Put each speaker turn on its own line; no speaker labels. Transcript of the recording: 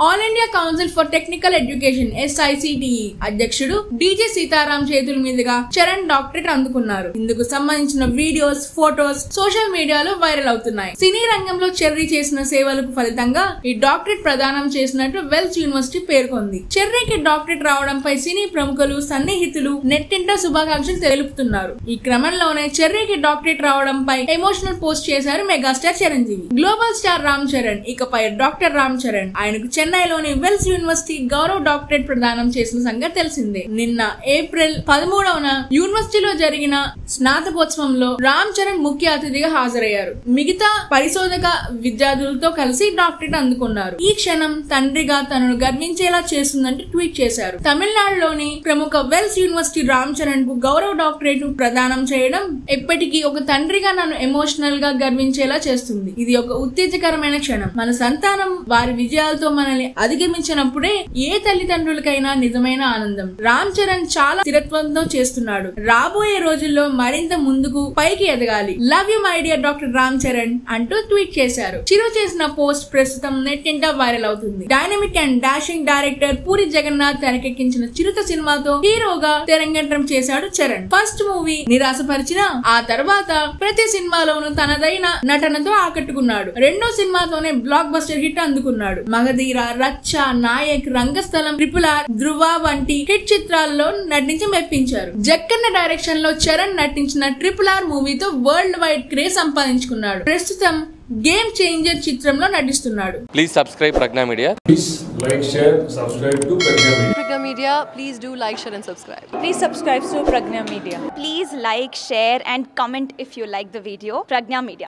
All India council for technical education SICTE అధ్యక్షుడు DJ Sitaram చేతుల మీదుగా చరణ్ డాక్టరేట్ అందుకున్నారు. ఇందుకు సంబంధించిన వీడియోస్, ఫోటోస్ సోషల్ మీడియాలో వైరల్ అవుతున్నాయి. సినీ రంగంలో చెర్రీ చేసిన సేవలకు ఫలితంగా ఈ డాక్టరేట్ ప్రదానం చేసినట్టు వెల్స్ యూనివర్సిటీ పేర్కొంది. చెర్రీకి డాక్టరేట్ రావడంపై సినీ ప్రముఖులు, సన్నిహితులు నెట్టింట శుభాకాంక్షలు తెలుపుతున్నారు. ఈ క్రమంలోనే చెర్రీకి డాక్టరేట్ రావడంపై ఎమోషనల్ పోస్ట్ చేశారు megastar Chiranjeevi. Global star Ram Charan ఇకపై డాక్టర్ రామ్ చరణ్ ఆయనకు చెన్నైలోని వెల్స్ యూనివర్సిటీ గౌరవ డాక్టరేట్ ప్రదానం చేసిన సంగతి తెలిసిందే. నిన్న ఏప్రిల్ 13న యూనివర్సిటీలో జరిగిన స్నాతకోత్సవంలో రామ్ చరణ్ ముఖ్య అతిథిగా హాజరయ్యారు. మిగతా పరిశోధక విద్యార్థులతో కలిసి డాక్టరేట్ అందుకున్నారు. ఈ క్షణం తండ్రిగా తనను గర్వించేలా చేస్తుందంటూ ట్వీట్ చేశారు. తమిళనాడులోని ప్రముఖ వెల్స్ యూనివర్సిటీ రామ్ చరణ్ కు గౌరవ డాక్టరేట్ ప్రదానం చేయడం ఎప్పటికీ ఒక తండ్రిగా నన్ను ఎమోషనల్ గా గర్వించేలా చేస్తుంది. ఇది ఒక ఉత్తేజకరమైన క్షణం. మన సంతానం వారి విజయాలతో మనల్ని అధిగమించినప్పుడే ఏ తల్లిదండ్రులకైనా నిజమైన ఆనందం. రామ్ చరణ్ చాలా స్థిరత్వంతో చేస్తున్నాడు. రాబోయే రోజుల్లో మరింత ముందుకు పైకి ఎదగాలి. Love you my dear doctor Ram Charan అంటూ ట్వీట్ చేశారు. చిరు చేసిన పోస్ట్ ప్రస్తుతం నెట్టింట వైరల్ అవుతుంది. Dynamic and dashing director Puri Jagannadh తెరకెక్కించిన చిరుత సినిమాతో హీరోగా తెరంగేట్రం చేశాడు చరణ్. ఫస్ట్ మూవీ నిరాశపరిచిన ఆ తర్వాత ప్రతి సినిమాలోనూ తనదైన నటనతో ఆకట్టుకున్నాడు. రెండో సినిమాతోనే బ్లాక్ బస్టర్ హిట్ అందుకున్నాడు. మగధీర, రచ్చ, నాయక్, రంగస్థలం, RRR, ధృవ వంటి హిట్ చిత్రాల్లో నటించి మెప్పించారు. జక్కన్న డైరెక్షన్ లో చరణ్ నటించిన RRR మూవీతో వరల్డ్ వైడ్ క్రేజ్ సంపాదించుకున్నాడు. ప్రస్తుతం గేమ్ చేంజర్ చిత్రంలో నటిస్తున్నాడు.
Please subscribe Pragna media.
Please like, share, subscribe to Pragna Media.
Pragna Media, please do like, share and subscribe.
Please subscribe to Pragna Media.
Please like, share and comment if you like the video. Pragna Media.